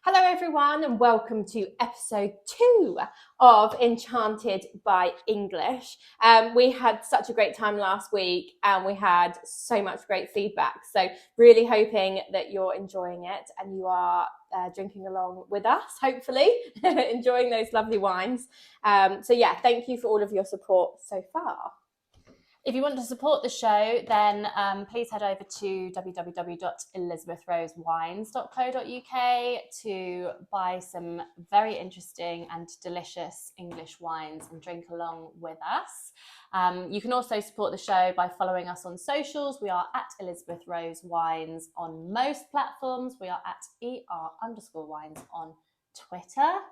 Hello everyone and welcome to episode 2 of Enchanted by English. We had such a great time last week and we had so much great feedback. So really hoping that you're enjoying it and you are drinking along with us, hopefully, enjoying those lovely wines. Thank you for all of your support so far. If you want to support the show, then please head over to www.elizabethrosewines.co.uk to buy some very interesting and delicious English wines and drink along with us. You can also support the show by following us on socials. We are at Elizabeth Rose Wines on most platforms. We are at ER_wines on Twitter.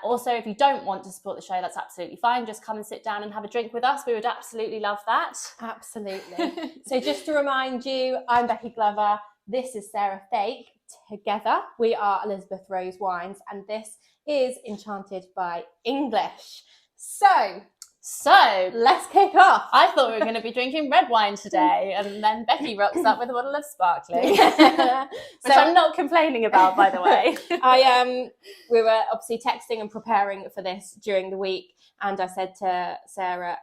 Also, if you don't want to support the show, that's absolutely fine. Just come and sit down and have a drink with us. We would absolutely love that. Absolutely. So just to remind you, I'm Becky Glover. This is Sarah Fake. Together, we are Elizabeth Rose Wines, and this is Enchanted by English. So let's kick off. I thought we were going to be drinking red wine today, and then Becky rocks up with a bottle of sparkling, which I'm not complaining about, by the way. We were obviously texting and preparing for this during the week, and I said to Sarah,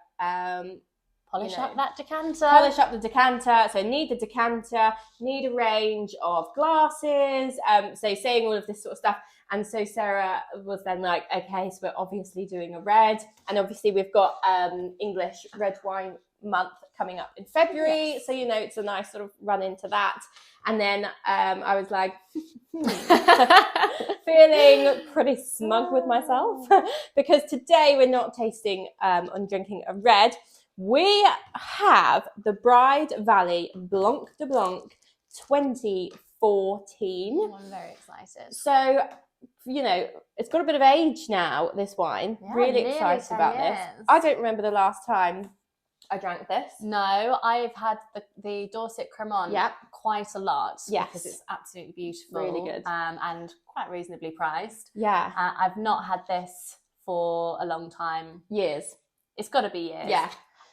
polish up that decanter. Polish up the decanter. So need the decanter, need a range of glasses. So saying all of this sort of stuff. And so Sarah was then like, okay, so we're obviously doing a red. And obviously we've got English red wine month coming up in February. Yes. So, it's a nice sort of run into that. And then I was like, feeling pretty smug with myself because today we're not tasting and drinking a red. We have the Bride Valley Blanc de Blanc 2014. Oh, I'm very excited. So, it's got a bit of age now, this wine. Yeah, really excited about this. I don't remember the last time I drank this. No, I've had the Dorset Cremant quite a lot. Yes. Because it's absolutely beautiful. Really good. And quite reasonably priced. Yeah. I've not had this for a long time. Years. It's got to be years. Yeah.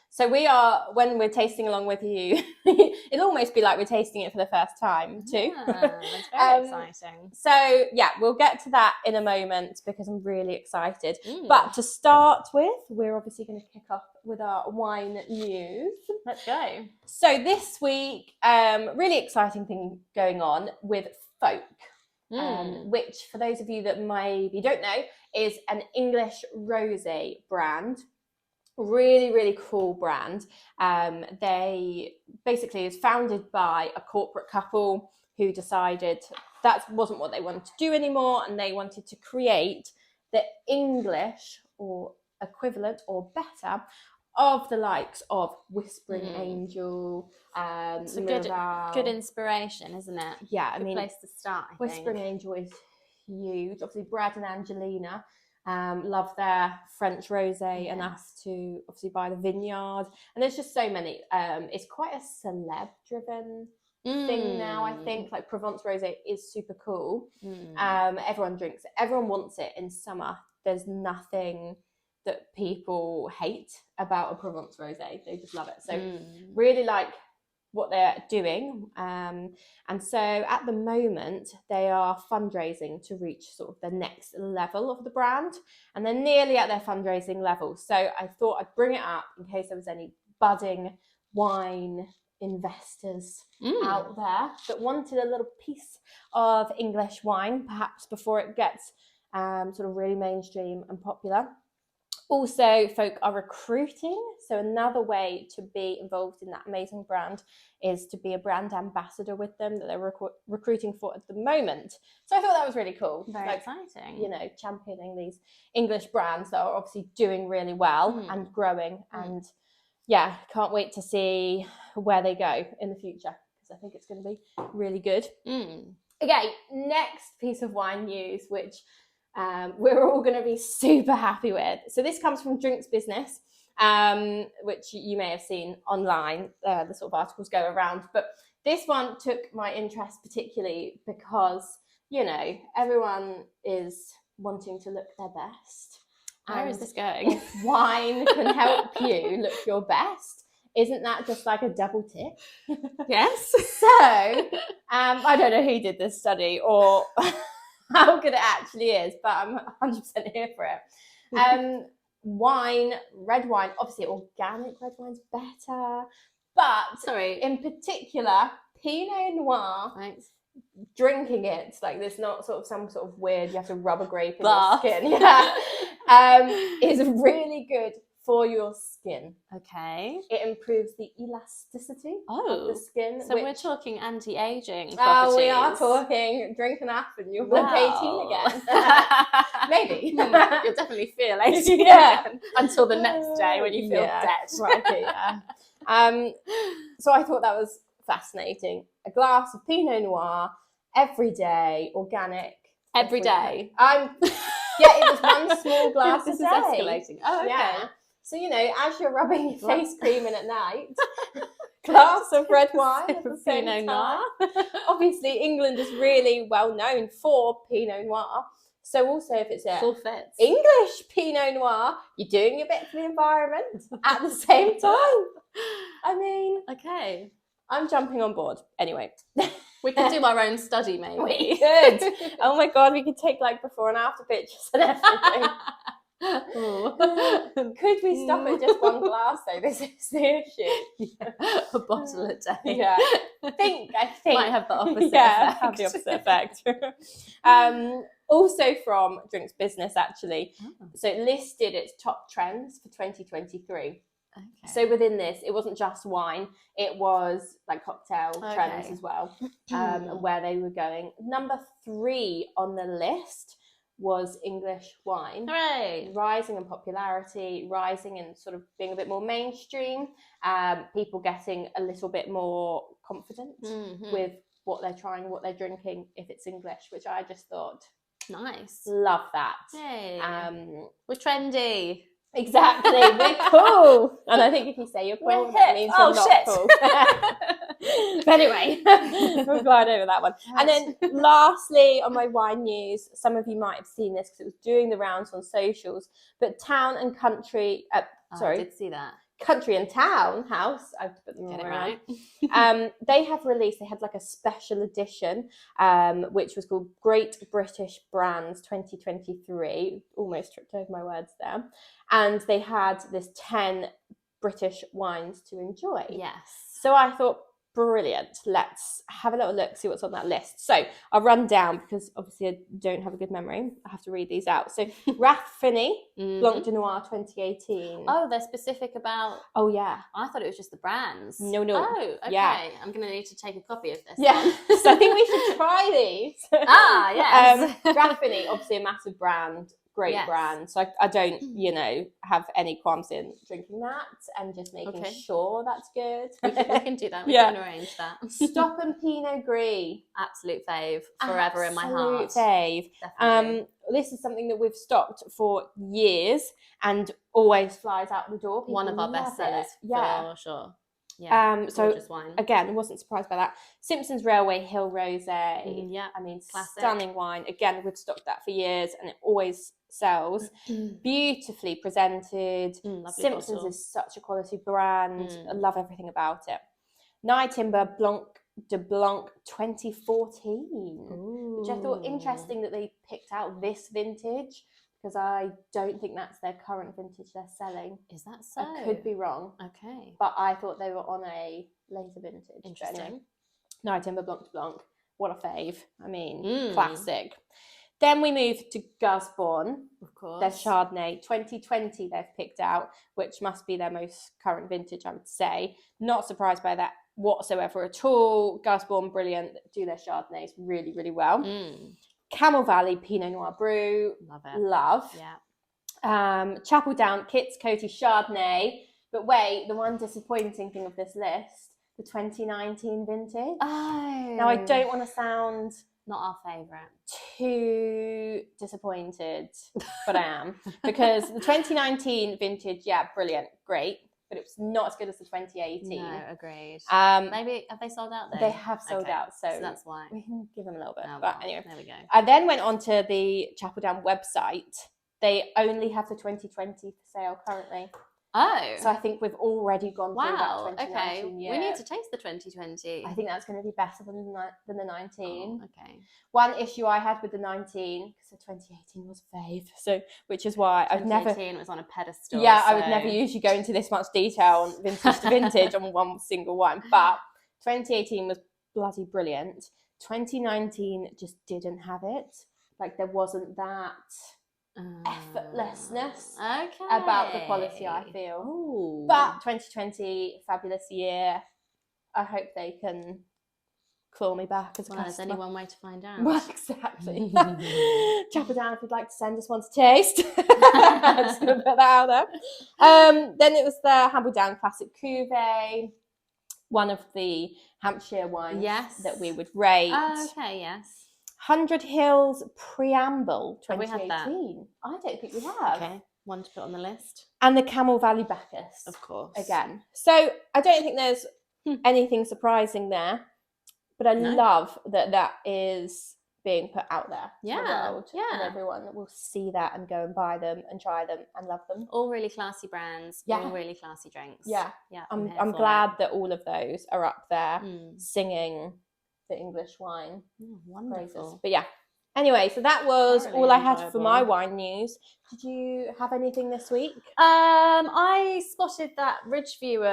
So when we're tasting along with you, it'll almost be like we're tasting it for the first time too. That's very exciting. So we'll get to that in a moment because I'm really excited. But to start with, we're obviously going to kick off with our wine news. Let's go. So this week, really exciting thing going on with Folk. Which for those of you that maybe don't know is an English rosé brand. Really, really cool brand. They basically is founded by a corporate couple who decided that wasn't what they wanted to do anymore, and they wanted to create the English or equivalent or better of the likes of Whispering Angel. It's a good inspiration, isn't it? Yeah, good place to start. I Whispering think. Angel is huge. Obviously, Brad and Angelina. Love their French rosé and asked to obviously buy the vineyard, and there's just so many. It's quite a celeb driven thing now. I think like Provence rosé is super cool. Everyone drinks it, everyone wants it in summer. There's nothing that people hate about a Provence rosé. They just love it. So really like what they're doing, and so at the moment they are fundraising to reach sort of the next level of the brand, and they're nearly at their fundraising level. So I thought I'd bring it up in case there was any budding wine investors out there that wanted a little piece of English wine, perhaps before it gets sort of really mainstream and popular. Also, Folk are recruiting, so another way to be involved in that amazing brand is to be a brand ambassador with them that they're recruiting for at the moment. So I thought that was really cool. Very exciting. Championing these English brands that are obviously doing really well and growing. And can't wait to see where they go in the future because I think it's going to be really good. Okay, next piece of wine news, which we're all going to be super happy with. So this comes from Drinks Business, which you may have seen online. The sort of articles go around. But this one took my interest particularly because, everyone is wanting to look their best. Where is this going? If wine can help you look your best, isn't that just like a double tick? Yes. So, I don't know who did this study or how good it actually is, but I'm 100% here for it. Wine, red wine, obviously organic red wine's better, but in particular, Pinot Noir. Right. Drinking it, like there's not sort of some sort of weird, you have to rub a grape in Bath. your skin, is really good for your skin. Okay. It improves the elasticity of the skin. So we're talking anti-aging properties. Oh, we are talking drink an apple and you'll look 18 again. Maybe. You'll definitely feel 18 again until the next day when you feel dead. Right, yeah. So I thought that was fascinating. A glass of Pinot Noir every day, organic. Every day. It was one small glass a day. This is escalating. Oh, okay. Yeah. So, as you're rubbing your face cream in at night, glass of red wine at the same Pinot time. Noir. Obviously, England is really well known for Pinot Noir. So also if it's a English Pinot Noir, you're doing a bit for the environment at the same time. I mean, okay. I'm jumping on board. Anyway. We could do our own study, maybe. We could. Oh my God, we could take like before and after pictures and everything. Could we stop at just one glass though? This is the issue. A bottle a day. Yeah. I think might have the opposite effect. Have the opposite effect. Also from Drinks Business actually. So it listed its top trends for 2023. Okay. So within this, it wasn't just wine, it was like cocktail trends as well, and where they were going. Number 3 on the list was English wine. Hooray! Rising in popularity, rising in sort of being a bit more mainstream, people getting a little bit more confident with what they're trying, what they're drinking, if it's English, which I just thought, nice. Love that. Hey, we're trendy. Exactly, we're cool. And I think if you say you're cool, that means you're not cool. But anyway, we'll glide over that one. And then lastly, on my wine news, some of you might have seen this because it was doing the rounds on socials, but Town and Country, I did see that. Country and Town House, I have to put them all around. They have released, they had like a special edition, which was called Great British Brands 2023. Almost tripped over my words there. And they had this 10 British wines to enjoy. Yes. So I thought, brilliant. Let's have a little look, see what's on that list. So I'll run down because obviously I don't have a good memory. I have to read these out. So Rathfinney, Blanc de Noir 2018. Oh, they're specific about... Oh, yeah. I thought it was just the brands. No. Oh, okay. Yeah. I'm going to need to take a copy of this. Yeah. So I think we should try these. Yes. Rathfinney, obviously a massive brand. Great brand. So I don't, have any qualms in drinking that and just making sure that's good. We can do that. We can arrange that. Stop and Pinot Gris. Absolute fave. Forever in my heart. Absolute fave. Definitely. This is something that we've stocked for years and always flies out the door. People one of our best sellers for sure. Yeah, so wine. Again, wasn't surprised by that. Simpson's Railway Hill Rosé. I mean, classic. Stunning wine. Again, we've stocked that for years and it always sells. Beautifully presented. Simpson's bottle. Is such a quality brand. I love everything about it. Nightimber Blanc de Blanc 2014, which I thought interesting that they picked out this vintage. Because I don't think that's their current vintage they're selling. Is that so? I could be wrong. Okay. But I thought they were on a later vintage. Interesting. Anyway, Nightimber Blanc de Blanc. What a fave. I mean, classic. Then we move to Gusborne. Of course. Their Chardonnay 2020 they've picked out, which must be their most current vintage, I would say. Not surprised by that whatsoever at all. Gusborne, brilliant. Do their Chardonnays really, really well. Camel Valley Pinot Noir Brew. Love it. Love. Yeah. Chapel Down Kitts Coty Chardonnay. But wait, the one disappointing thing of this list, the 2019 vintage. Oh. Now, I don't want to sound... Not our favourite. Too disappointed, but I am. Because the 2019 vintage, brilliant, great. But it was not as good as the 2018. No, agreed. Maybe, have they sold out though? They have sold out, so that's why. We can give them a little bit. Oh, but anyway. There we go. I then went on to the Chapel Down website. They only have the 2020 for sale currently. Oh. So I think we've already gone through wow. that 2019 Okay. year. We need to taste the 2020. I think that's going to be better than the 19. Oh, okay. One issue I had with the 19, because the 2018 was fave, so which is why I've never. 2018 was on a pedestal. Yeah, so... I would never usually go into this much detail on vintage to vintage on one single wine, but 2018 was bloody brilliant. 2019 just didn't have it. Like there wasn't that effortlessness about the quality, I feel. Ooh. But 2020, fabulous year. I hope they can claw me back as a well, there's customer. only one way to find out. Well, exactly. Chop it down if you'd like to send us one to taste. I'm just going to put that out there. Then it was the Hamble Down Classic Cuvée, one of the Hampshire wines that we would rate. Oh, okay, yes. 100 Hills Preamble 2018. Have we had that? I don't think we have. Okay, one to put on the list. And the Camel Valley Bacchus. Of course. Again. So I don't think there's anything surprising there, but I love that is being put out there to the world. And everyone will see that and go and buy them and try them and love them. All really classy brands, all really classy drinks. Yeah. Yeah. I'm glad that all of those are up there singing the English wine. Wonderful. Praises. But yeah. Anyway, so that was all I had for my wine news. Did you have anything this week? I spotted that Ridgeview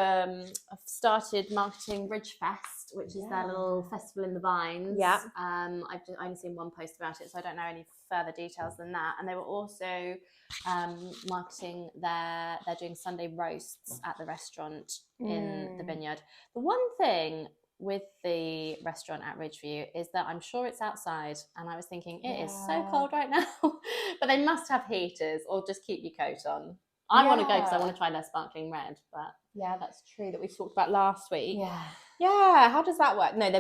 have started marketing Ridgefest, which is their little festival in the vines. Yeah. I've only seen one post about it, so I don't know any further details than that. And they were also marketing they're doing Sunday roasts at the restaurant in the vineyard. The one thing with the restaurant at Ridgeview is that I'm sure it's outside, and I was thinking it is so cold right now, but they must have heaters or just keep your coat on. I want to go because I want to try their sparkling red, but yeah, that's true, that we talked about last week. Yeah, how does that work? No,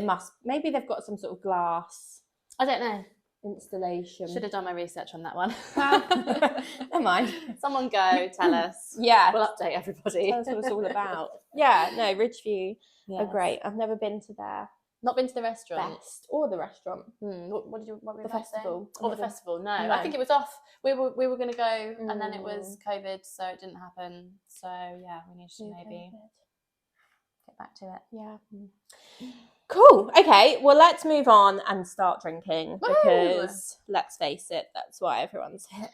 maybe they've got some sort of glass, I don't know, installation. Should have done my research on that one. Never mind. Someone go tell us. Yeah, we'll update everybody. Tell us what it's all about. Yeah, no, Ridgeview are great. I've never been to their not been to the restaurant fest or the restaurant. What were the festival saying? Or the festival? No, I think it was off. We were going to go, and then it was COVID, so it didn't happen. So yeah, we need to maybe get back to it. Yeah. Cool. Okay, well, let's move on and start drinking because let's face it, that's why everyone's here.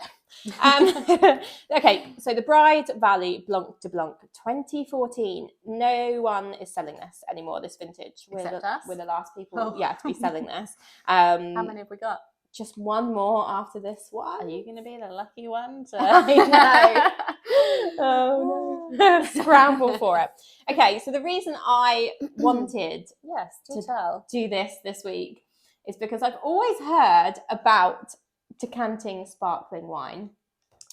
Okay, so the Bride Valley Blanc de Blanc 2014. No one is selling this anymore, this vintage. Except us? We're the last people to be selling this. How many have we got? Just one more after this one. Are you going to be the lucky one? I know. Oh no. Scramble for it. Okay, so the reason I wanted to do this week is because I've always heard about decanting sparkling wine,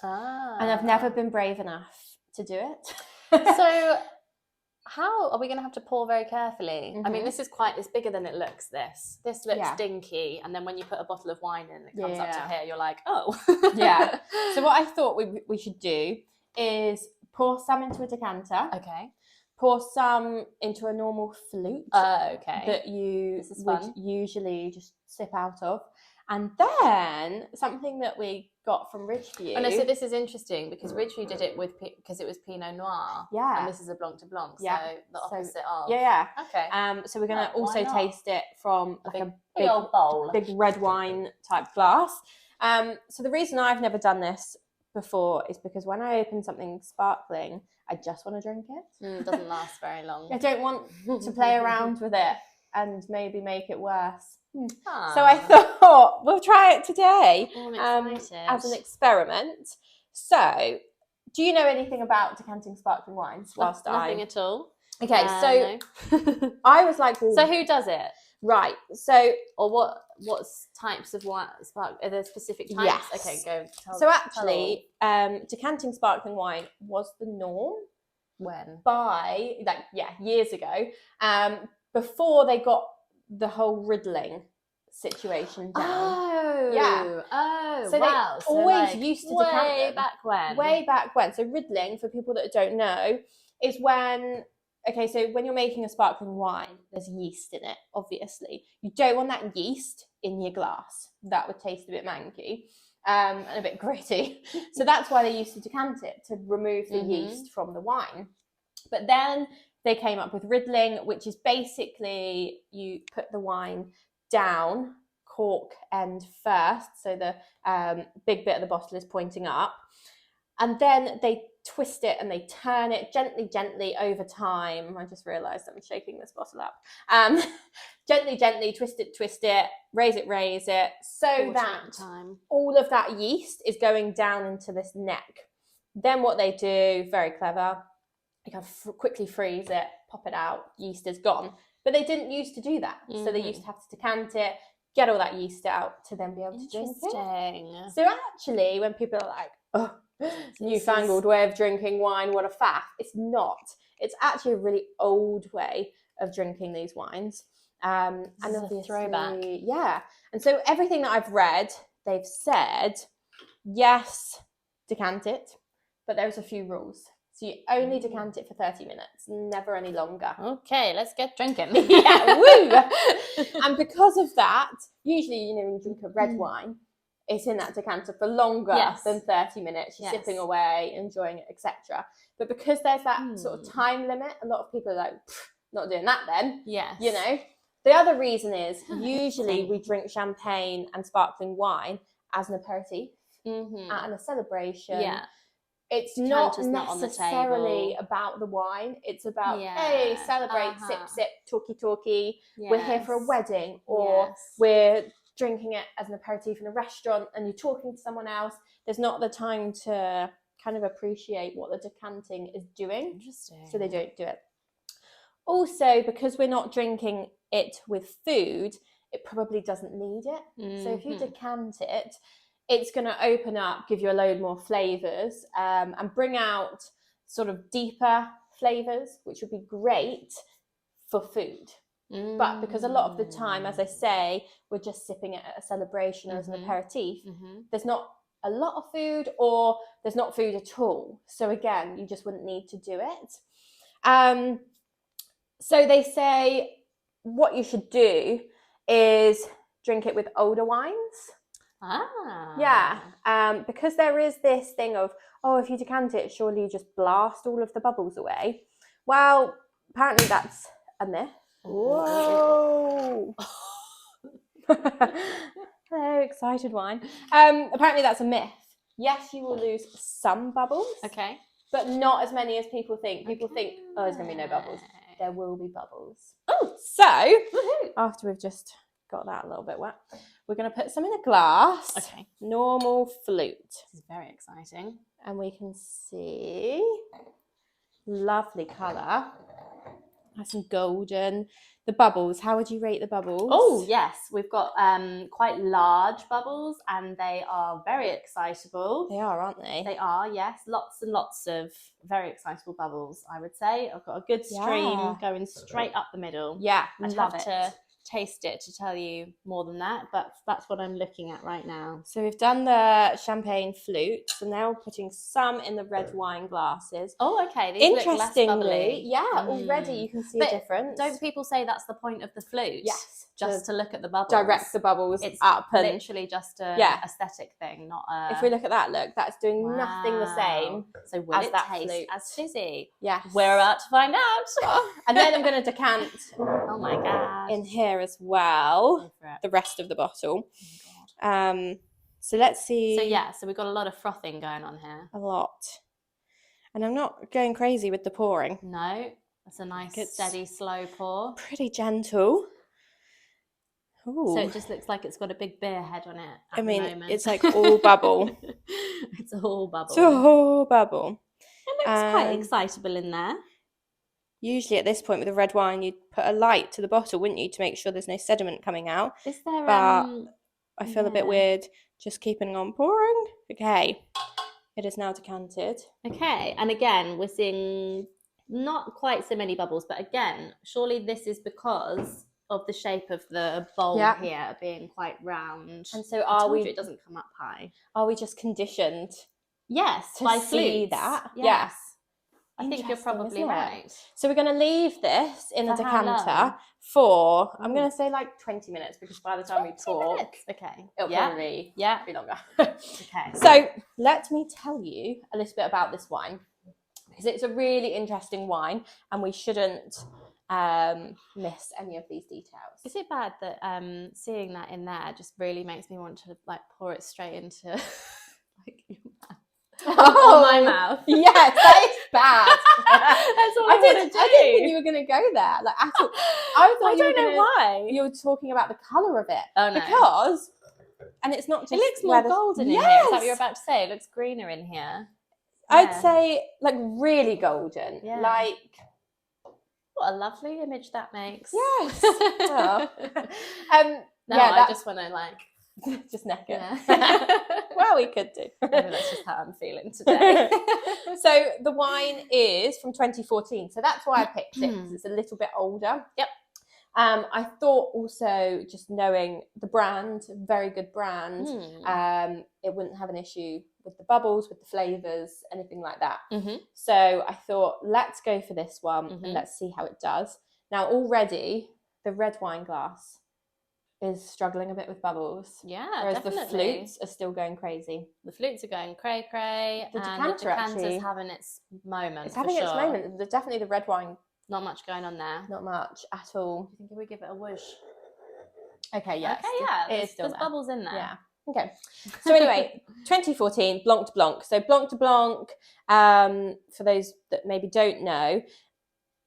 and I've never been brave enough to do it. So how are we going to have to pour very carefully? I mean, this is it's bigger than it looks. This looks dinky, and then when you put a bottle of wine in, it comes up to here. You're like, oh, yeah. So what I thought we should do is pour some into a decanter. Okay. Pour some into a normal flute. Okay. That you would usually just sip out of. And then something that we got from Ridgeview. Oh no, so this is interesting because Ridgeview did it because it was Pinot Noir. Yeah. And this is a Blanc de Blanc. Yeah. So the opposite of. Yeah. Okay. So we're going to also taste it from like a big old bowl. Big red wine type glass. So the reason I've never done this before is because when I open something sparkling, I just want to drink it. It doesn't last very long. I don't want to play around with it and maybe make it worse. So I thought we'll try it today as an experiment. So, do you know anything about decanting sparkling wines? Nothing at all. Okay, so I was like, so who does it? Right. So, or what types of wine? Are there specific types? Yes. Okay, go. So actually, decanting sparkling wine was the norm. When? Years ago. Before they got the whole riddling situation down. Oh. Yeah. Oh, so wow. They always used to decant them. Way back when. So riddling, for people that don't know, is when... Okay, so when you're making a sparkling wine, there's yeast in it, obviously. You don't want that yeast in your glass. That would taste a bit manky and a bit gritty. So that's why they used to decant it, to remove the yeast from the wine. But then they came up with riddling, which is basically you put the wine down, cork end first, so the big bit of the bottle is pointing up, and then they twist it and they turn it gently over time. I just realised I'm shaking this bottle up. Gently twist it, raise it, so that all of that yeast is going down into this neck. Then what they do, very clever, they kind of quickly freeze it, pop it out, yeast is gone. But they didn't used to do that. So they used to have to decant it, get all that yeast out to then be able to drink it. So actually, when people are like, oh, newfangled way of drinking wine, what a faff. It's not. It's actually a really old way of drinking these wines. And obviously, throwback. Yeah. And so everything that I've read, they've said, yes, decant it, but there's a few rules. So you only decant it for 30 minutes, never any longer. Okay, let's get drinking. Yeah, woo! And because of that, usually, when you drink a red wine, it's in that decanter for longer than 30 minutes. You're sipping away, enjoying it, etc. But because there's that sort of time limit, a lot of people are like, not doing that then. Yes. The other reason is usually we drink champagne and sparkling wine as an aperitif and a celebration. Yeah. It's not necessarily about the wine. It's about, hey, celebrate, sip, talky. Yes. We're here for a wedding, or we're drinking it as an aperitif in a restaurant and you're talking to someone else. There's not the time to kind of appreciate what the decanting is doing. Interesting. So they don't do it. Also, because we're not drinking it with food, it probably doesn't need it. So if you decant it, it's going to open up, give you a load more flavours, and bring out sort of deeper flavours, which would be great for food. But because a lot of the time, as I say, we're just sipping it at a celebration or as an aperitif, there's not a lot of food, or there's not food at all. So again, you just wouldn't need to do it. So they say what you should do is drink it with older wines. Yeah, because there is this thing of, if you decant it, surely you just blast all of the bubbles away. Well, apparently that's a myth. Whoa! Hello, excited wine. Apparently that's a myth. Yes, you will lose some bubbles. Okay. But not as many as people think. People think, there's going to be no bubbles. There will be bubbles. So, after we've just got that a little bit wet, we're going to put some in a glass. Okay. Normal flute. This is very exciting. And we can see lovely colour. Nice and golden. The bubbles, how would you rate the bubbles? Oh, yes. We've got quite large bubbles and they are very excitable. They are, aren't they? They are, yes. Lots and lots of very excitable bubbles, I would say. I've got a good stream going straight up the middle. Yeah, I'd love to taste it to tell you more than that, but that's what I'm looking at right now. So we've done the champagne flutes, and now we're putting some in the red wine glasses. Oh, okay. These look less bubbly. Already you can see a difference. Don't people say that's the point of the flute? Yes. Just to look at the bubbles. Direct the bubbles it's up. And literally just a aesthetic thing, not a... If we look at that, that's doing nothing the same. So will it that taste flute. as fizzy? Yes. We're about to find out. And then I'm going to decant oh my God. in here as well, the rest of the bottle. Oh God. So let's see. So we've got a lot of frothing going on here. A lot. And I'm not going crazy with the pouring. No, that's a nice, steady, slow pour. Pretty gentle. Ooh. So it just looks like it's got a big beer head on it at the moment. It's like all bubble. It's all bubble. It's all bubble. It looks quite excitable in there. Usually at this point with a red wine, you'd put a light to the bottle, wouldn't you, to make sure there's no sediment coming out. Is there? But I feel a bit weird just keeping on pouring. Okay, it is now decanted. Okay, and again, we're seeing not quite so many bubbles, but again, surely this is because of the shape of the bowl here being quite round. And so it doesn't come up high. Are we just conditioned? Yes, to see that? Yes. I think you're Interesting, probably isn't it? right. So we're going to leave this in a For how decanter long? for, I'm Ooh. going to say like 20 minutes, because by the time we 20 talk, minutes. Okay. it'll Yeah. probably Yeah. be longer. Okay. So let me tell you a little bit about this wine, because it's a really interesting wine and we shouldn't miss any of these details. Is it bad that seeing that in there just really makes me want to like pour it straight into like your mouth? Or my mouth? Yes, that is bad. That's all I didn't think you were going to go there, like at all. I thought I don't know why. you were talking about the colour of it. Oh no. Because, and it's not just, it looks more golden in here. Is that what you're about to say? It looks greener in here. I'd say like really golden. Yeah. Like, what a lovely image that makes. yes. Oh. No, yeah, I just want to like just neck it. Yeah. Well, we could do. Maybe that's just how I'm feeling today. So the wine is from 2014. So that's why I picked it, because it's a little bit older. Yep. I thought also, just knowing the brand, very good brand, it wouldn't have an issue with the bubbles, with the flavours, anything like that. So I thought, let's go for this one and let's see how it does. Now, already the red wine glass is struggling a bit with bubbles. Yeah, whereas definitely. the flutes are still going crazy. The flutes are going cray-cray, The and decanter the decanter's actually having its moment. It's having its moment. There's definitely the red wine. Not much going on there. Not much at all. Do you think if we give it a whoosh? Okay, yeah. Okay, yeah. It is still there's there. bubbles in there. Yeah. Okay. So anyway, 2014, Blanc de Blanc. So Blanc de Blanc, for those that maybe don't know,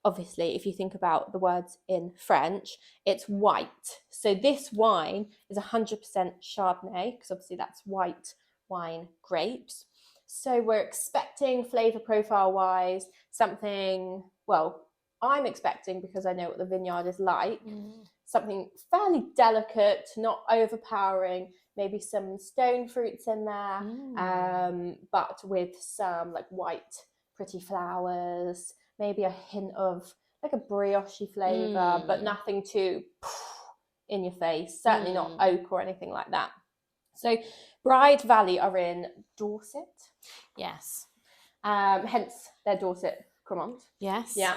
obviously, if you think about the words in French, it's white. So this wine is 100% Chardonnay, because obviously that's white wine grapes. So we're expecting flavour profile-wise something, well, I'm expecting, because I know what the vineyard is like, something fairly delicate, not overpowering, maybe some stone fruits in there, but with some like white, pretty flowers, maybe a hint of like a brioche flavour, but nothing too in your face, certainly not oak or anything like that. So Bride Valley are in Dorset. Yes. Hence their Dorset Cremant. Yes. Yeah.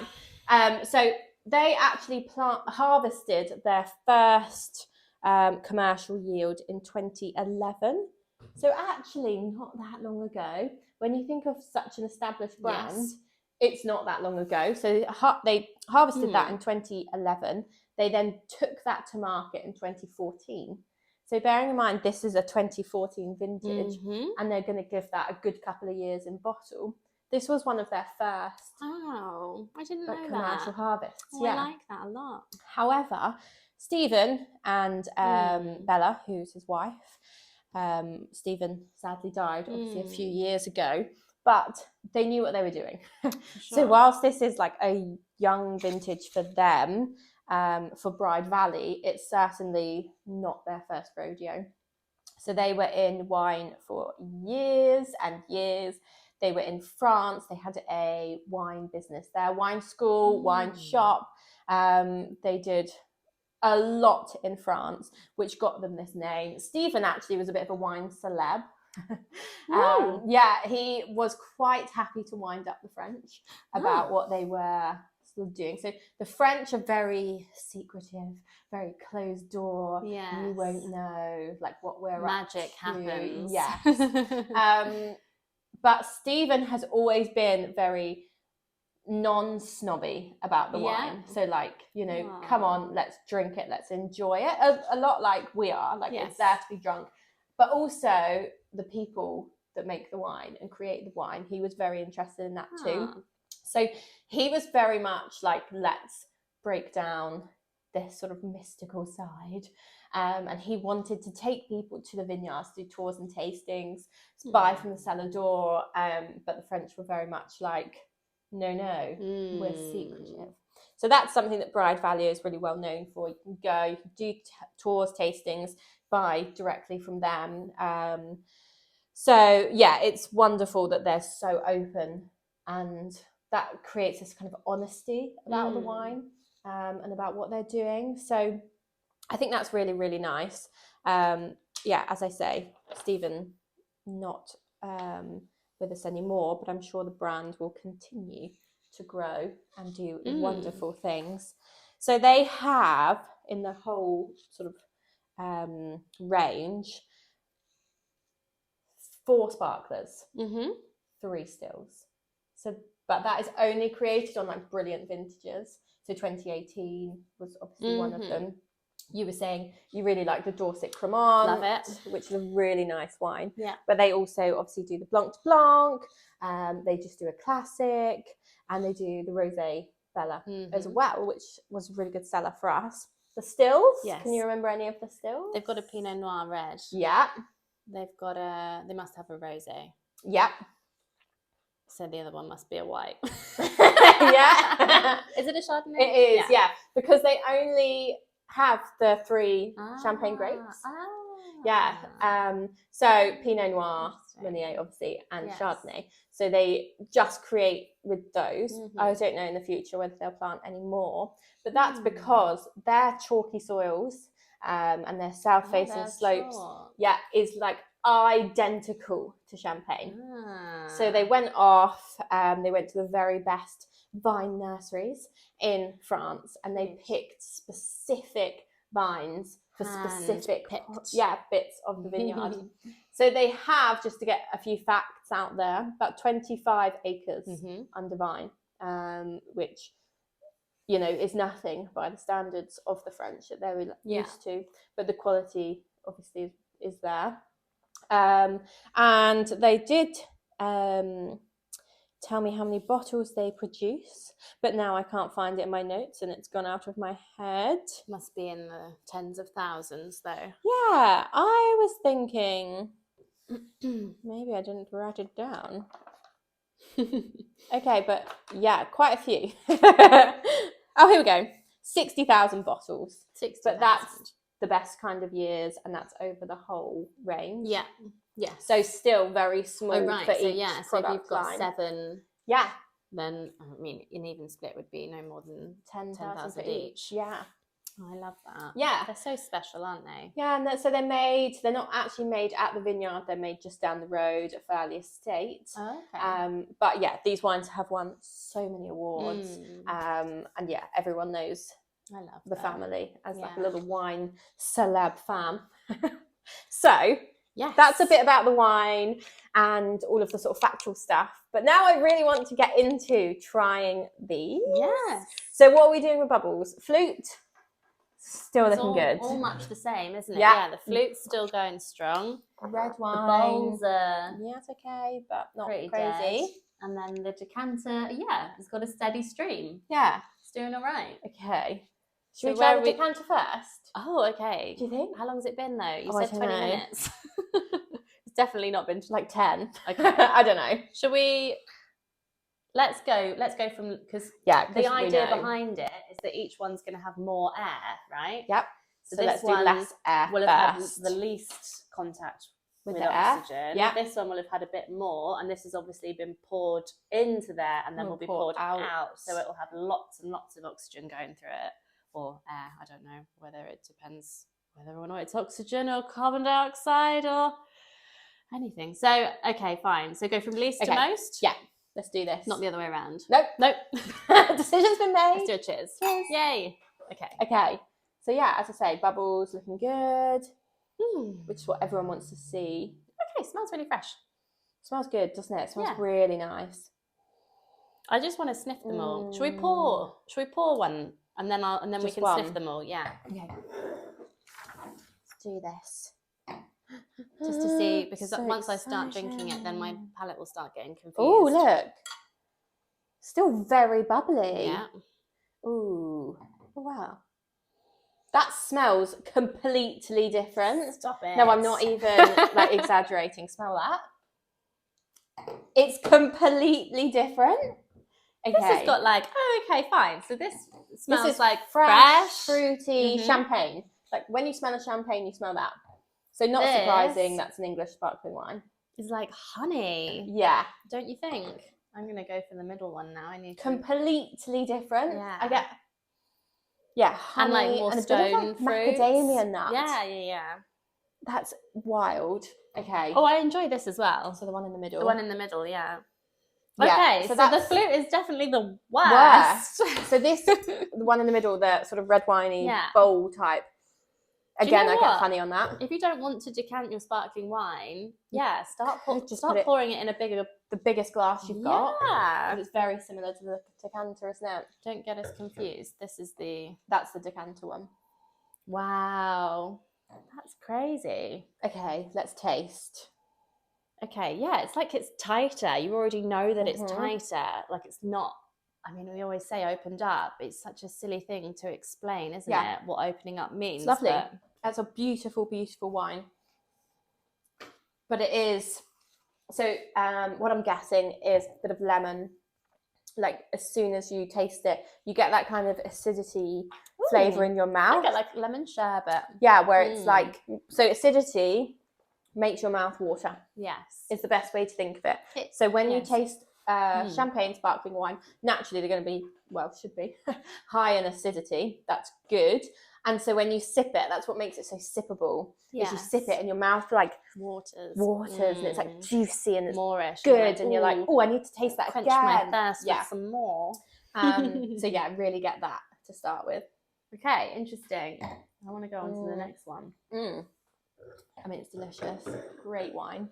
So they actually harvested their first commercial yield in 2011. So actually not that long ago. When you think of such an established brand, it's not that long ago. So they harvested that in 2011. They then took that to market in 2014. So bearing in mind, this is a 2014 vintage, and they're going to give that a good couple of years in bottle. This was one of their first I didn't know commercial that. harvests. Oh, I like that a lot. However, Stephen and Bella, who's his wife, Stephen sadly died obviously a few years ago, but they knew what they were doing. So whilst this is like a young vintage for them, for Bride Valley, it's certainly not their first rodeo. So they were in wine for years and years. They were in France. They had a wine business there, wine school, wine shop. They did a lot in France, which got them this name. Stephen actually was a bit of a wine celeb. Yeah, he was quite happy to wind up the French about what they were still doing. So the French are very secretive, very closed door. Yes. You won't know like what we're Magic up to. happens. Yes. But Stephen has always been very non-snobby about the wine. So like, you know, come on, let's drink it, let's enjoy it. A lot like we are, like it's there to be drunk. But also the people that make the wine and create the wine, he was very interested in that too. So he was very much like, let's break down this sort of mystical side. And he wanted to take people to the vineyards, do tours and tastings, buy from the cellar door. But the French were very much like, no, we're secretive. So that's something that Bride Valley is really well known for. You can go, you can do tours, tastings, buy directly from them. So yeah, it's wonderful that they're so open, and that creates this kind of honesty about the wine and about what they're doing. So I think that's really, really nice. Yeah, as I say, Stephen not with us anymore, but I'm sure the brand will continue to grow and do wonderful things. So they have, in the whole sort of range, 4 sparklers, 3 stills. So, but that is only created on like brilliant vintages. So 2018 was obviously one of them. You were saying you really like the Dorset Cremant. Love it. Which is a really nice wine. Yeah. But they also obviously do the Blanc de Blanc. They just do a classic, and they do the Rosé Bella as well, which was a really good seller for us. The stills. Yes. Can you remember any of the stills? They've got a Pinot Noir red. Yeah. They've got they must have a rosé. Yep. So the other one must be a white. Yeah. Is it a Chardonnay? It is, yeah. Because they only have the 3 champagne grapes. Yeah. So Pinot Noir, Meunier, obviously, and Chardonnay. So they just create with those. I don't know in the future whether they'll plant any more. But that's because their chalky soils and their south-facing slopes, is like identical to Champagne. So they went off, they went to the very best vine nurseries in France, and they picked specific vines for specific bits of the vineyard. So they have, just to get a few facts out there, about 25 acres under vine, which, you know, is nothing by the standards of the French that they're used to, but the quality obviously is there. And they did tell me how many bottles they produce, but now I can't find it in my notes and it's gone out of my head. Must be in the tens of thousands though. Yeah, I was thinking maybe I didn't write it down. Okay, but yeah, quite a few. Oh, here we go. 60,000 bottles. 60,000. But that's the best kind of years, and that's over the whole range. Yeah. Yeah. So still very small for so each so product if you've got line. 7, Yeah. then I mean an even split would be no more than 10,000 for each. Yeah. Oh, I love that. Yeah. They're so special, aren't they? Yeah, and so they're not actually made at the vineyard, they're made just down the road at Fairley Estate. Oh, okay. But yeah, these wines have won so many awards. And yeah, everyone knows I love the that. family as like a little wine celeb fam. So yes, that's a bit about the wine and all of the sort of factual stuff. But now I really want to get into trying these. Yes. So what are we doing with bubbles? Flute, still looking good. All much the same, isn't it? Yeah. Yeah, the flute's still going strong. Red wine. The bowls are it's okay, but not pretty crazy. dead. And then the decanter, it's got a steady stream. Yeah. It's doing all right. Okay. Should So we try where the decanter first? Oh, okay. Do you think? How long's it been though? You I said don't 20 know. minutes. It's definitely not been Like 10. Okay. I don't know. Shall we? Let's go from, because the idea behind it is that each one's going to have more air, right? Yep. So let's this one do less air will have had first. the least contact with the oxygen. air. Yeah. This one will have had a bit more, and this has obviously been poured into there and then will be poured out. So it will have lots and lots of oxygen going through it, or air. I don't know whether it depends whether or not it's oxygen or carbon dioxide or anything. So, okay, fine. So go from least to most? Yeah. Let's do this. Not the other way around. Nope. Decision's been made. Let's do a cheers. Cheers. Yay. Okay. So yeah, as I say, bubbles looking good, which is what everyone wants to see. Okay, smells really fresh. Smells good, doesn't it? Smells really nice. I just want to sniff them all. Should we pour one, and then we can sniff them all? Yeah. Okay. Let's do this. Just to see, because once I start drinking it, then my palate will start getting confused. Oh, look. Still very bubbly. Yeah. Ooh. Oh, wow. That smells completely different. Stop it. No, I'm not even like exaggerating. Smell that. It's completely different. Okay. This has got like, okay, fine. So this smells this is like fresh, fruity champagne. Like when you smell a champagne, you smell that. So not surprising that's an English sparkling wine. It's like honey. Yeah. Don't you think? I'm going to go for the middle one now. I need completely different. Yeah. I get honey and like more and stone a bit of like macadamia nuts. Yeah. That's wild. Okay. Oh, I enjoy this as well. So the one in the middle. The one in the middle, yeah. Yeah, Okay, so the that's flute is definitely the worst. So this, the one in the middle, the sort of red winey bowl type. Do you Again, know I what? get honey on that. If you don't want to decant your sparkling wine, start Just put pouring it in the biggest glass you've got. Yeah. It's very similar to the decanter, isn't it? Don't get us confused. That's the decanter one. Wow. That's crazy. Okay, let's taste. Okay, yeah, it's like it's tighter. You already know that it's tighter. Like it's not, I mean, we always say opened up. It's such a silly thing to explain, isn't it? What opening up means. It's lovely. That's a beautiful, beautiful wine. But it is, so what I'm guessing is a bit of lemon. Like as soon as you taste it, you get that kind of acidity flavour in your mouth. I get like lemon sherbet. Yeah, where it's like, so acidity makes your mouth water. Yes. It's the best way to think of it. So when you taste champagne sparkling wine, naturally they're going to be, should be, high in acidity. That's good. And so when you sip it, that's what makes it so sippable. Is you sip it and your mouth like waters and it's like juicy and it's more-ish, good. And you're like, oh, I need to taste that quench again. my thirst with some more. So yeah, really get that to start with. Okay, interesting. I want to go on to the next one. I mean, it's delicious. Great wine.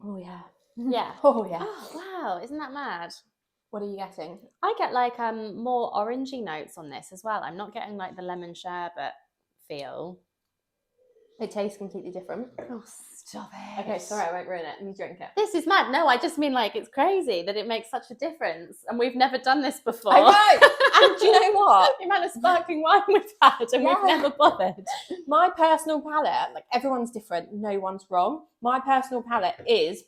Oh yeah. Yeah. Oh yeah. Oh wow, isn't that mad? What are you getting? I get like more orangey notes on this as well. I'm not getting like the lemon sherbet feel. It tastes completely different. Oh, stop it. Okay, sorry, I won't ruin it. You drink it. This is mad. No, I just mean like it's crazy that it makes such a difference. And we've never done this before. I know. And do you know what? The amount of sparkling wine we've had and we've never bothered. My personal palate, like everyone's different. No one's wrong. My personal palate is,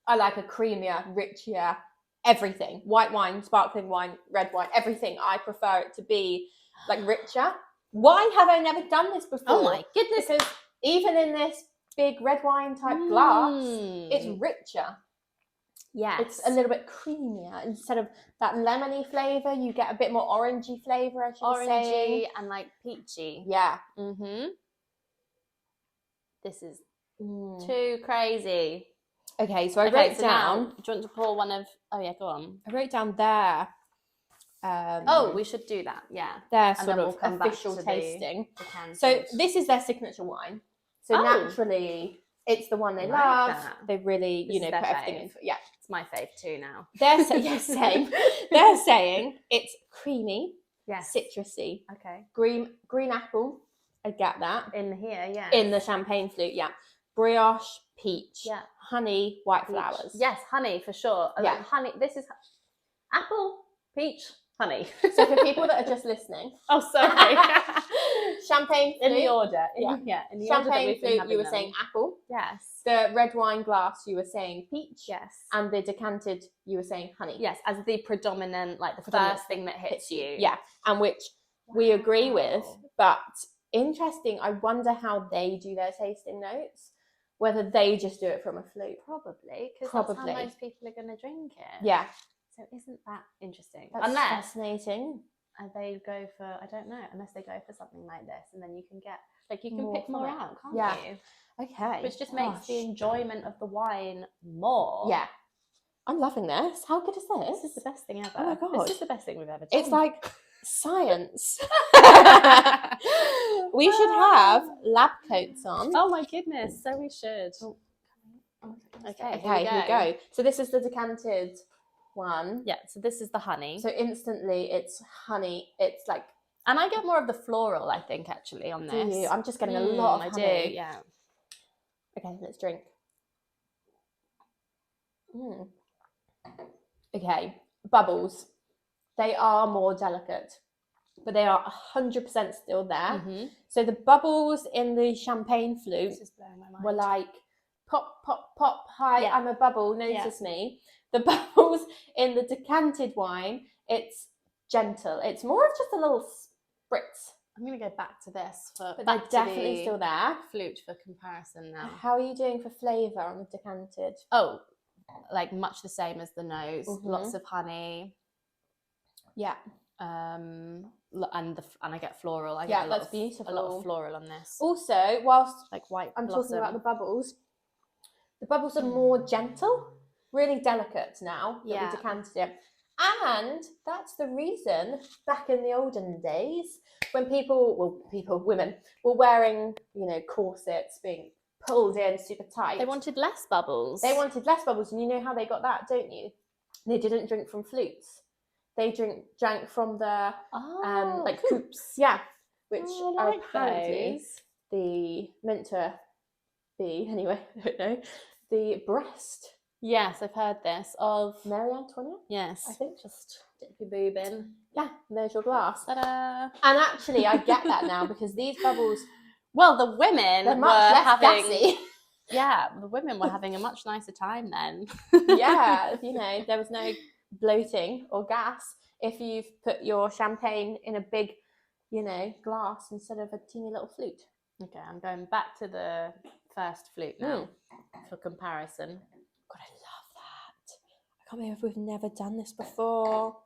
I like a creamier, richer, everything. White wine, sparkling wine, red wine, everything. I prefer it to be like richer. Why have I never done this before? Oh my goodness. Because even in this big red wine type glass, it's richer. Yes. It's a little bit creamier. Instead of that lemony flavour, you get a bit more orangey flavour, as you were saying. Orangey and like peachy. Yeah. This is too crazy. Okay, so I wrote down. Now, do you want to pour one of? Oh yeah, go on. I wrote down there. We should do that. Yeah, their sort of official tasting. So this is their signature wine. So naturally, it's the one they love. They really, put everything in. Yeah, it's my fave too now. They're saying they're saying it's creamy, citrusy. Okay. Green apple. I get that in here. Yeah. In the champagne flute. Yeah. Brioche, peach. Yeah. Honey, white flowers. Yes, honey for sure. Like honey. This is apple, peach, honey. So for people that are just listening. Oh, sorry. Champagne flute. In the order. In the champagne flute, you were saying apple. Yes. The red wine glass, you were saying peach. Yes. And the decanted, you were saying honey. Yes, as the predominant, like the first thing that hits you. Yeah, and which we agree with. But interesting, I wonder how they do their tasting notes. Whether they just do it from a flute. Probably, because that's how most people are going to drink it. Yeah. So isn't that interesting? That's fascinating. And they go for, I don't know, unless they go for something like this, and then you can get, like you can pick more out, can't you? Okay. Which just makes the enjoyment of the wine more. Yeah. I'm loving this. How good is this? This is the best thing ever. Oh my God. This is the best thing we've ever done. It's like science. We should have lab coats on. Oh my goodness, so we should. Okay, here we go. So this is the decanted one. Yeah, so this is the honey. So instantly it's honey. It's like... And I get more of the floral, I think, actually, on this. Do you? I'm just getting a lot of honey. I do, yeah. Okay, let's drink. Okay, bubbles. They are more delicate, but they are 100% still there. So the bubbles in the champagne flute were like pop, pop, pop, hi, I'm a bubble, notice me. The bubbles in the decanted wine, it's gentle. It's more of just a little spritz. I'm going to go back to this. But they're definitely still there. Flute for comparison now. How are you doing for flavour on the decanted? Oh, like much the same as the nose. Lots of honey. Yeah. And I get floral. I Yeah, get that's beautiful. A lot of floral on this. Also, whilst Like white I'm blossom. talking about the bubbles are more gentle, really delicate now that we decanted it. And that's the reason back in the olden days when women were wearing, corsets being pulled in super tight. They wanted less bubbles. And you know how they got that, don't you? They didn't drink from flutes. They drank from the coops. Yeah, which are apparently meant to be, anyway, I don't know, the breast. Yes, I've heard this of Marie Antoinette. Yes, I think. Just dip your boob in. Yeah, there's your glass. Ta-da! And actually, I get that now because these bubbles. Well, the women they're much less gassy. Yeah, the women were having a much nicer time then. Yeah, there was no bloating or gas if you've put your champagne in a big, glass instead of a teeny little flute. Okay, I'm going back to the first flute now for comparison. God, I love that. I can't believe we've never done this before.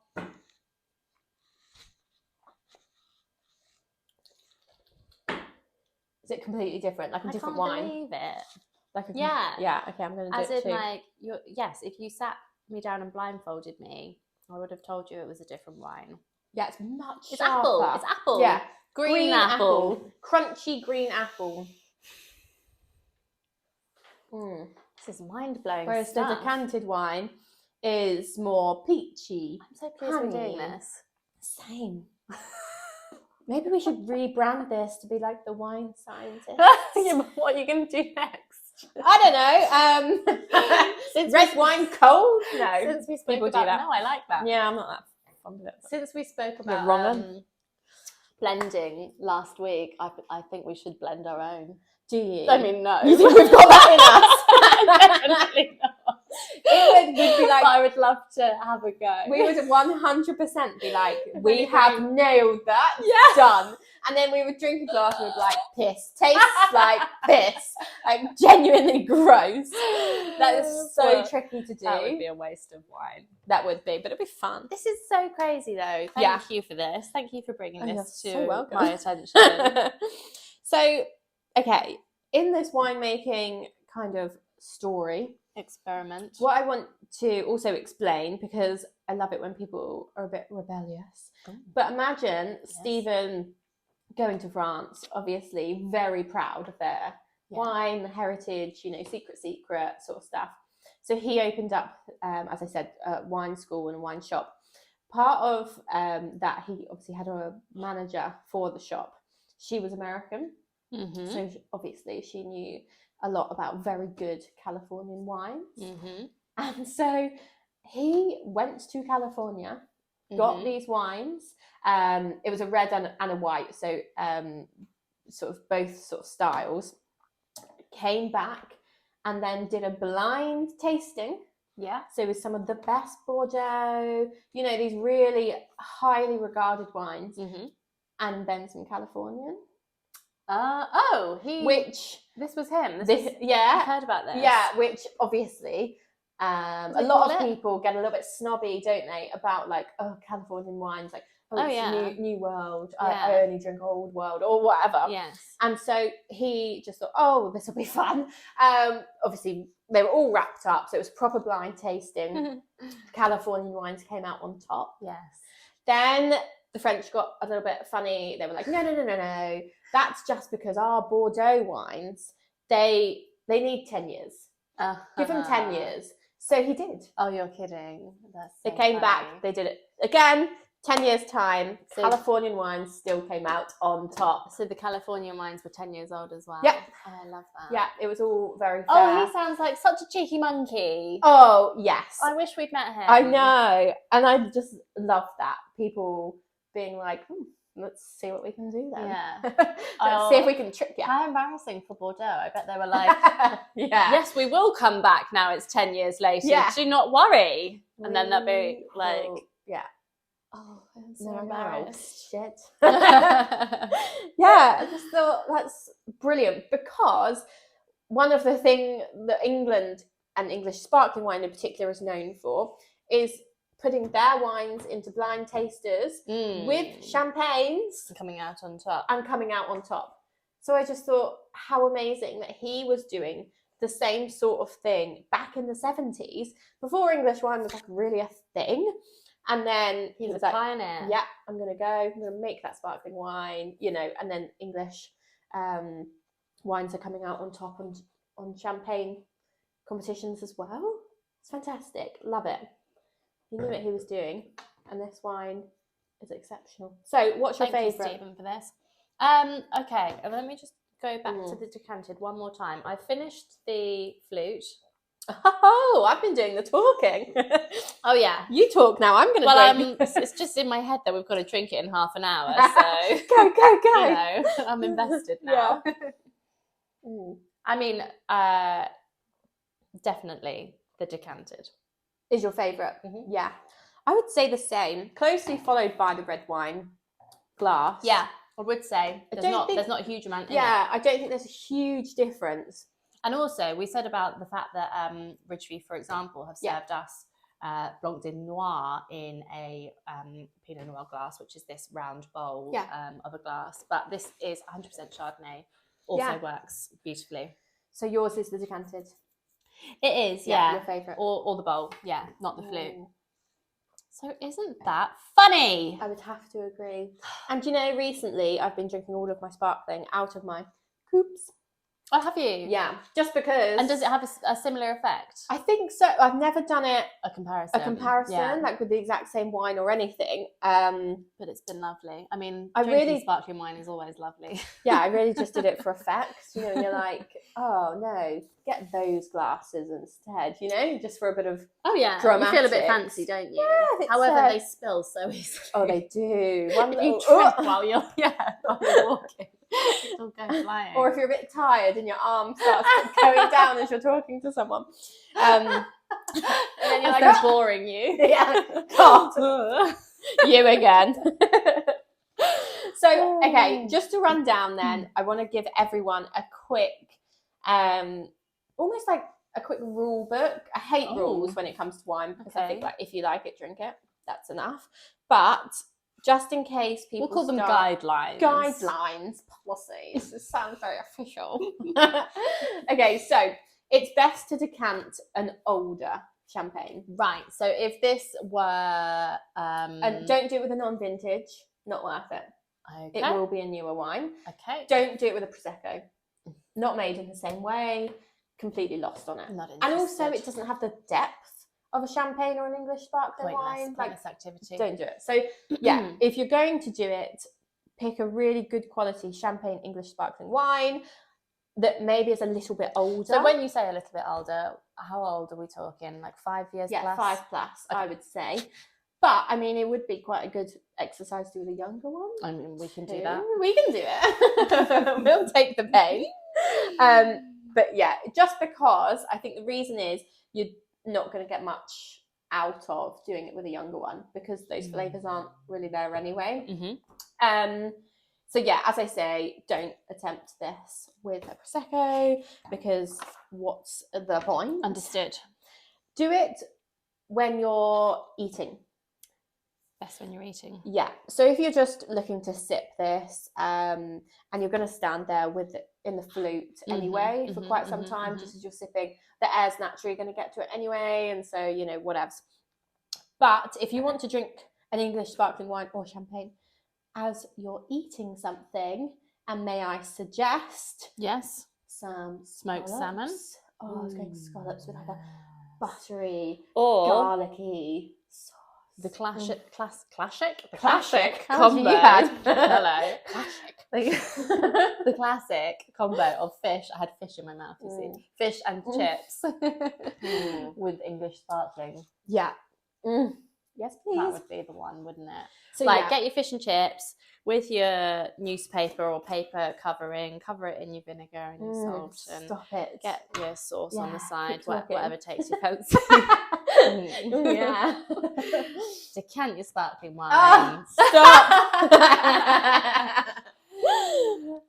Is it completely different? Like a different wine? I can't believe it. Yeah, okay, I'm going to do it too. As in, yes, if you sat me down and blindfolded me, I would have told you it was a different wine. Yeah, it's much It's sharper. apple. It's apple. Yeah. Green apple. Crunchy green apple. This is mind-blowing Whereas stuff. the decanted wine is more peachy. I'm so pleased we're doing this. Same. Maybe we should rebrand this to be like the wine scientist. Yeah, but what are you going to do next? I don't know. Red wine cold? No. Since we spoke People about do that. No, I like that. Yeah, I'm not that fond of it. Since we spoke about blending last week, I think we should blend our own. Do you? I mean, no. You think we've got that in us? Definitely not. It would be like, but I would love to have a go. we would 100% be like, we have nailed that. Yeah. Done. And then we would drink a glass and we'd be like, piss. Tastes like piss. Like, genuinely gross. That is so tricky to do. That would be a waste of wine. That would be, but it'd be fun. This is so crazy, though. Thank you for this. Thank you for bringing this to my attention. So, okay, in this winemaking kind of story, experiment, what I want to also explain, because I love it when people are a bit rebellious, but imagine Stephen going to France, obviously very proud of their wine, heritage, secret sort of stuff. So he opened up, as I said, a wine school and a wine shop. Part of that, he obviously had a manager for the shop. She was American, so obviously she knew a lot about very good Californian wines. And so he went to California, got these wines. It was a red and a white, so sort of both sort of styles. Came back and then did a blind tasting. Yeah. So with some of the best Bordeaux, these really highly regarded wines, and then some Californian. This was him. I've heard about this. Yeah, which obviously a lot of people get a little bit snobby, don't they, about like, Californian wines, like, New World, I only drink Old World or whatever. Yes. And so he just thought, this will be fun. Obviously they were all wrapped up, so it was proper blind tasting. Californian wines came out on top. Yes. Then the French got a little bit funny. They were like, no. That's just because our Bordeaux wines, they need 10 years. Give them 10 years. So he did. Oh, you're kidding. They came back. They did it again. 10 years time, so Californian wines still came out on top. So the Californian wines were 10 years old as well. Yeah. Oh, I love that. Yeah, it was all very fair. Oh, he sounds like such a cheeky monkey. Oh, yes. I wish we'd met him. I know. And I just love that. People being like, let's see what we can do then. Yeah. Let's see if we can trick you. How embarrassing for Bordeaux. I bet they were like, yes, we will come back now it's 10 years later. Yeah. Do not worry. And then they'll be like, oh, I'm so embarrassed. Shit. Yeah, I just thought that's brilliant, because one of the things that England and English sparkling wine in particular is known for is putting their wines into blind tasters with champagnes coming out on top. and coming out on top. So I just thought how amazing that he was doing the same sort of thing back in the 70s, before English wine was like really a thing. And then he was like, pioneer. yeah, I'm going to make that sparkling wine, you know, and then English wines are coming out on top on champagne competitions as well. It's fantastic. Love it. He knew what he was doing, and this wine is exceptional. So what's your favourite? Thank you, Stephen, for this. Okay, let me just go back to the decanted one more time. I finished the flute. Oh, I've been doing the talking. Oh yeah, you talk now. I'm going to drink. It's just in my head that we've got to drink it in half an hour. So go. You know, I'm invested now. Yeah. I mean, definitely the decanted is your favourite. Yeah, I would say the same. Closely followed by the red wine glass. Yeah, I would say there's not a huge amount in it. Yeah, I don't think there's a huge difference. And also, we said about the fact that Ridgeby, for example, have served us Blanc de Noir in a Pinot Noir glass, which is this round bowl of a glass. But this is 100% Chardonnay. Also works beautifully. So yours is the decanted? It is, yeah. Your favourite? Or the bowl, yeah, not the flute. So isn't that funny? I would have to agree. And you know, recently I've been drinking all of my sparkling out of my coupes. Oh, have you? Yeah, just because. And does it have a similar effect? I think so. I've never done it. A comparison, like with the exact same wine or anything. But it's been lovely. I mean, drinking sparkling wine is always lovely. Yeah, I really just did it for effect. You know, you're like, oh no, get those glasses instead. You know, just for a bit of dramatics. You feel a bit fancy, don't you? Yeah. However, they spill so easily. Oh, they do. One little, you drink while you're walking. It'll go flying. Or if you're a bit tired and your arm starts going down as you're talking to someone. And then you're like, they're boring you. Yeah. God. You again. So, okay, just to run down then, I want to give everyone a quick, almost like a quick rule book. I hate rules when it comes to wine because I think like if you like it, drink it. That's enough. But just in case people we'll call them guidelines. Guidelines, policies. This sounds very official. Okay, so it's best to decant an older champagne. Right. So if this were and don't do it with a non-vintage, not worth it. Okay. It will be a newer wine. Okay. Don't do it with a Prosecco. Not made in the same way. Completely lost on it. Not interested. And also it doesn't have the depth of a champagne or an English sparkling wine. Pointless activity. Don't do it. So yeah, if you're going to do it, pick a really good quality champagne English sparkling wine that maybe is a little bit older. So when you say a little bit older, how old are we talking? Like 5 years plus? Yeah, 5 plus, I would say. But I mean, it would be quite a good exercise to do with a younger one. I mean, we can do that. We can do it. We'll take the pain. But yeah, just because I think the reason is you're not going to get much out of doing it with a younger one because those flavours aren't really there anyway. So yeah, as I say, don't attempt this with a Prosecco because what's the point? Understood. Do it when you're eating. Best when you're eating. Yeah. So if you're just looking to sip this and you're going to stand there with it in the flute anyway for quite some time, just as you're sipping, the air's naturally going to get to it anyway. And so, you know, whatevs. But if you want to drink an English sparkling wine or champagne as you're eating something, and may I suggest some smoked salmon. Oh, I was going scallops with like a buttery, or garlicky sauce. The classic combo. Hello. The classic combo of fish. I had fish in my mouth, you see. Fish and chips with English sparkling. Yeah. Yes, please. That would be the one, wouldn't it? So get your fish and chips with your newspaper or paper covering, cover it in your vinegar and your salt, and stop it. Get your sauce on the side, whatever takes your fancy. Yeah. Decant your sparkling wine. Oh, stop.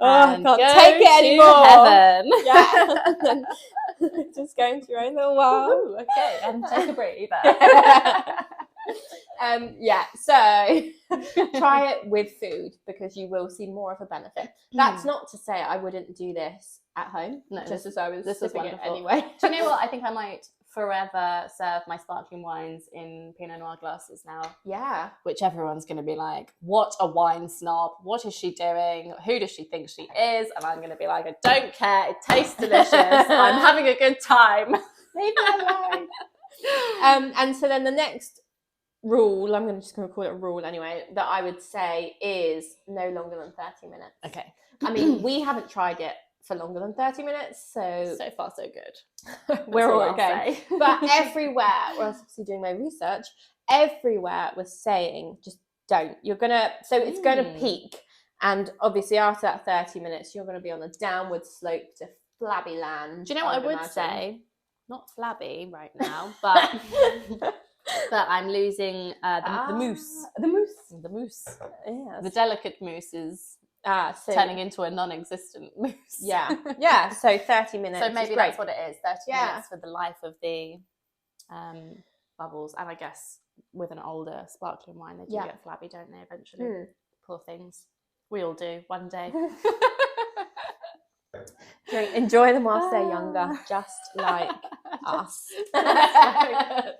I can't take it anymore. Heaven. Yeah. Just going through your own little world. Okay, and take a breather. Yeah, so try it with food because you will see more of a benefit. That's not to say I wouldn't do this at home, No, just as I was this was sipping it wonderful. anyway. Do you know what? I think I might forever serve my sparkling wines in Pinot Noir glasses now. Yeah. Which everyone's going to be like, what a wine snob. What is she doing? Who does she think she is? And I'm going to be like, I don't care. It tastes delicious. I'm having a good time. Leave me alone. And so then the next rule, I'm just going to call it a rule anyway, that I would say is no longer than 30 minutes. Okay. I mean, we haven't tried it for longer than 30 minutes, so far so good. we're all okay. But everywhere, I was obviously doing my research, everywhere was saying just don't. It's gonna peak, and obviously after that 30 minutes, you're gonna be on a downward slope to flabby land. Do you know what I would say? Not flabby right now, but but I'm losing the mousse. The mousse. The mousse. Yes. The delicate mousse is so turning into a non-existent mousse. Yeah. So 30 minutes. So maybe that's what it is. 30 minutes for the life of the bubbles. And I guess with an older sparkling wine, they do get flabby, don't they? Eventually, poor things. We all do one day. Enjoy them whilst they're younger, just like us.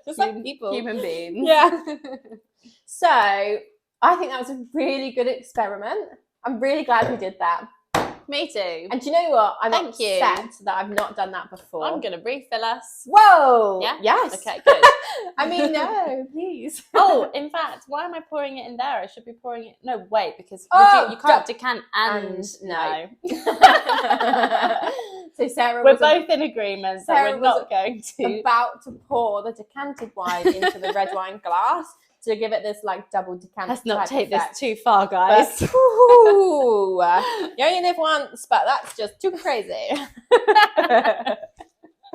Just like people. Human beings. Yeah. So I think that was a really good experiment. I'm really glad we did that. Me too. And do you know what? I'm Thank you. upset that I've not done that before. I'm going to refill us. Whoa! Yeah? Yes. Okay, good. I mean, no, please. Oh, in fact, why am I pouring it in there? I should be pouring it... No, wait, because you can't decant and no. So Sarah we're both in agreement that we're not going to... about to pour the decanted wine into the red wine glass to give it this like double decant. Let's not take effect. this too far, guys. But, you only live once, but that's just too crazy.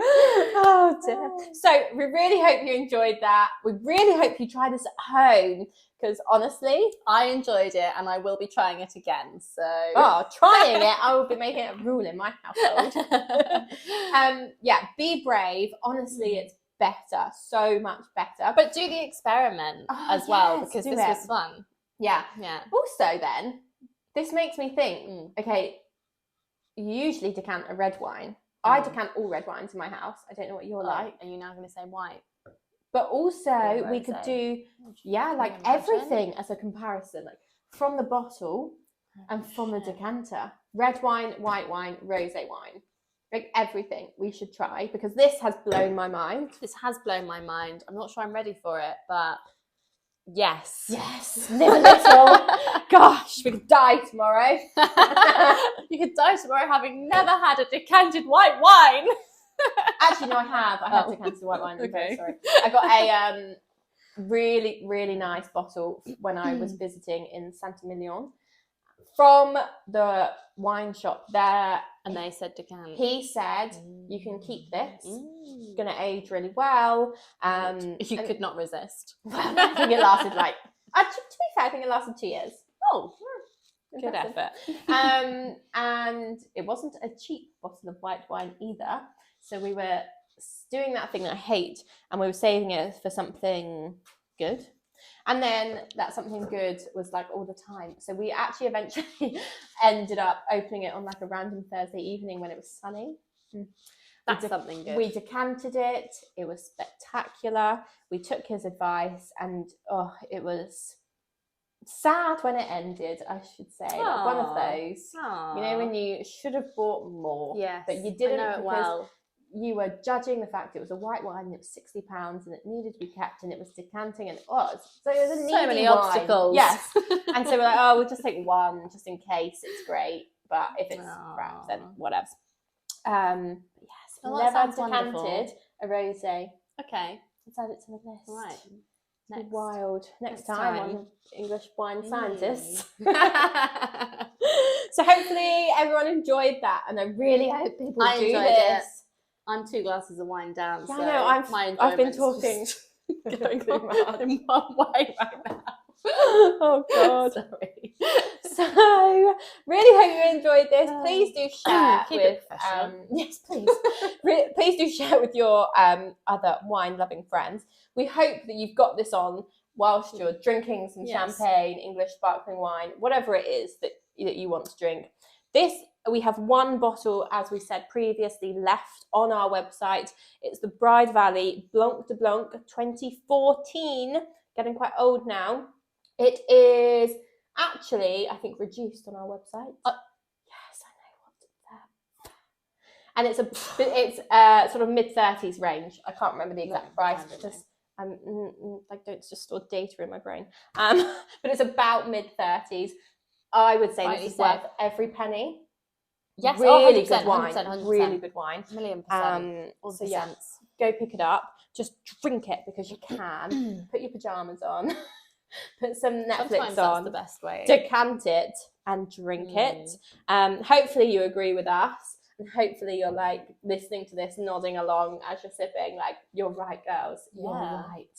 Oh dear. So we really hope you enjoyed that. We really hope you try this at home because honestly, I enjoyed it and I will be trying it again. So trying it, I will be making it a rule in my household. Be brave. Honestly, it's better, so much better. But do the experiment as well because this was fun. Yeah. Also, then this makes me think. Okay, you usually decant a red wine. I decant all red wines in my house. I don't know what you're like. Are you now going to say white? But also we could do, everything as a comparison, like from the bottle and from the decanter. Red wine, white wine, rosé wine. Like everything we should try because this has blown my mind. This has blown my mind. I'm not sure I'm ready for it, but yes. Live a little. Gosh, we could die tomorrow. You could die tomorrow having never had a decanted white wine. Actually, no, I have. I had decanted white wine. I'm very sorry. I got a really, really nice bottle when I was visiting in Saint-Emilion from the wine shop there. And they said decant. He said, you can keep this. It's going to age really well. You could not resist. Well, I think it lasted to be fair, I think it lasted 2 years. Oh, good effort. And it wasn't a cheap bottle of white wine either. So we were doing that thing that I hate, and we were saving it for something good. And then that something good was like all the time. So we actually eventually ended up opening it on like a random Thursday evening when it was sunny. That's something good. We decanted it. It was spectacular. We took his advice, and it was sad when it ended, I should say. Like one of those. Aww. You know, when you should have bought more. Yes. But you didn't I know it well. You were judging the fact it was a white wine and it was £60 and it needed to be kept and it was decanting and it was. So it was a needy so many wine. obstacles. Yes. And so we're like, we'll just take one just in case it's great. But if it's crap, then whatever. Yes. Well, never sounds decanted wonderful. a rosé. Okay. Let's add it to the list. Right. Next. Wild. Next time on English Wine Scientists. So hopefully everyone enjoyed that, and I really hope people do enjoyed this. It. I'm 2 glasses of wine down. Yeah, so I know. I've been talking. Going through in one way right now. Oh God. Sorry. So really hope you enjoyed this. Please do share Keep with it yes, please please do share it with your other wine-loving friends. We hope that you've got this on whilst you're drinking some champagne, English sparkling wine, whatever it is that you want to drink. We have one bottle, as we said previously, left on our website. It's the Bride Valley Blanc de Blanc 2014, getting quite old now. It is actually, I think, reduced on our website. Yes, I know what's there. And it's sort of mid-30s range. I can't remember the exact price because I don't just store data in my brain. But it's about mid-30s. I would say this is worth every penny. Yes, really 100%, good wine. 100%. Really good wine. $1,000,000%. So yeah, go pick it up. Just drink it because you can. Put your pajamas on. Put some Netflix Sometimes on. That's the best way. Decant it and drink it. Hopefully you agree with us. And hopefully you're like listening to this, nodding along as you're sipping. Like, you're right, girls. You're right.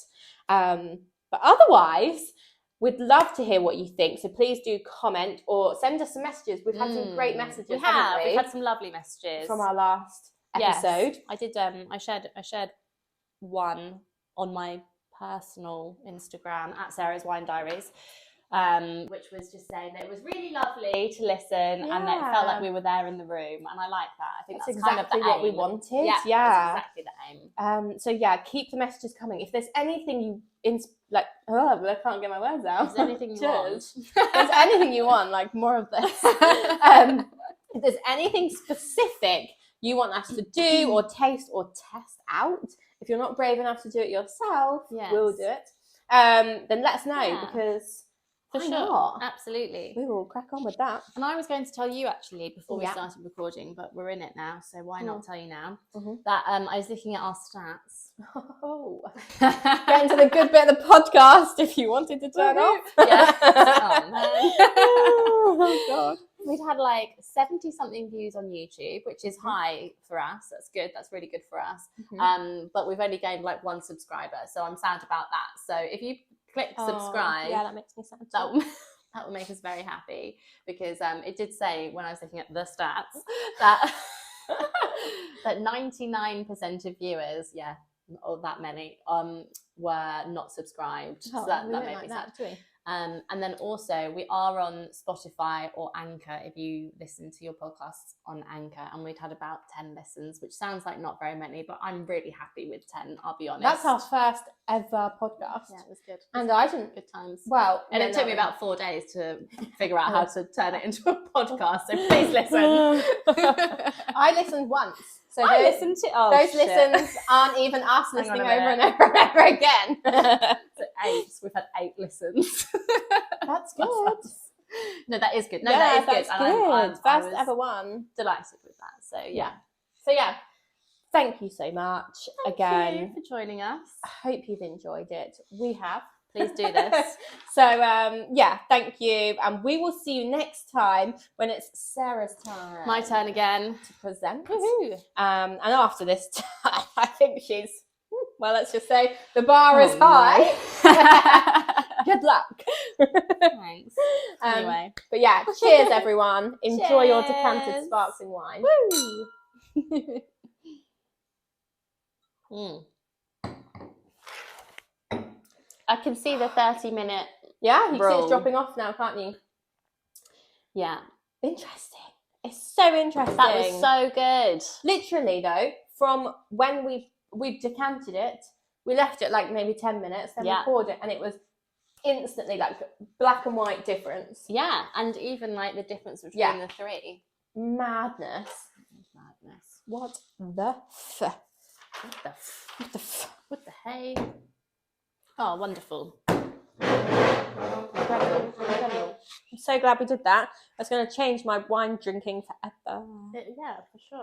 But otherwise, we'd love to hear what you think. So please do comment or send us some messages. We've had some great messages. We've had some lovely messages from our last episode. Yes, I did. I shared one on my personal Instagram at Sarah's Wine Diaries, which was just saying that it was really lovely to listen and that it felt like we were there in the room, and I like that. I think that's exactly kind of the what we aim. wanted. That's exactly the aim. So yeah, keep the messages coming. If there's anything you I can't get my words out. Is there anything you want? If there's anything you want, like more of this. If there's anything specific you want us to do or taste or test out, if you're not brave enough to do it yourself, we'll do it. Then let us know because for sure, not? Absolutely, we will crack on with that. And I was going to tell you actually before we started recording, but we're in it now, so why not tell you now that I was looking at our stats. Getting to the good bit of the podcast if you wanted to turn off. Yes. Oh man. Oh god. We'd had like 70 something views on YouTube, which is high for us. That's good. That's really good for us. But we've only gained like 1 subscriber, so I'm sad about that. So if you click subscribe, that makes me sad. That will make us very happy because it did say when I was looking at the stats that that 99% of viewers, or that many, were not subscribed. So that made me sad. And then also we are on Spotify or Anchor if you listen to your podcasts on Anchor, and we'd had about 10 listens, which sounds like not very many, but I'm really happy with 10, I'll be honest. That's our first ever podcast. Yeah, it was good. And I didn't... Good times. Well... And it took me about 4 days to figure out how to turn it into a podcast, so please listen. I listened once. So I listened to... those listens aren't even us listening over and over and over again. So 8. We've had 8 listens. That's good. No, that is good. No, that is good. And first ever one. Delighted with that. So yeah. So yeah. Thank you so much again. Thank you for joining us. I hope you've enjoyed it. We have. Please do this. So thank you, and we will see you next time when it's Sarah's time. My turn again to present. Woohoo. And after this time, I think she's, well, let's just say the bar is high. Good luck. Thanks. Anyway, but yeah, cheers everyone. Enjoy your decanted sparkling wine. Woo. I can see the 30-minute. Yeah, you can see it's dropping off now, can't you? Yeah. Interesting. It's so interesting. That was so good. Literally though, from when we've decanted it, we left it like maybe 10 minutes, then we poured it, and it was instantly like black and white difference. Yeah, and even like the difference between the 3. Madness. What the f? What the hey? Oh, wonderful. Incredible. I'm so glad we did that. It's going to change my wine drinking forever. Yeah, for sure.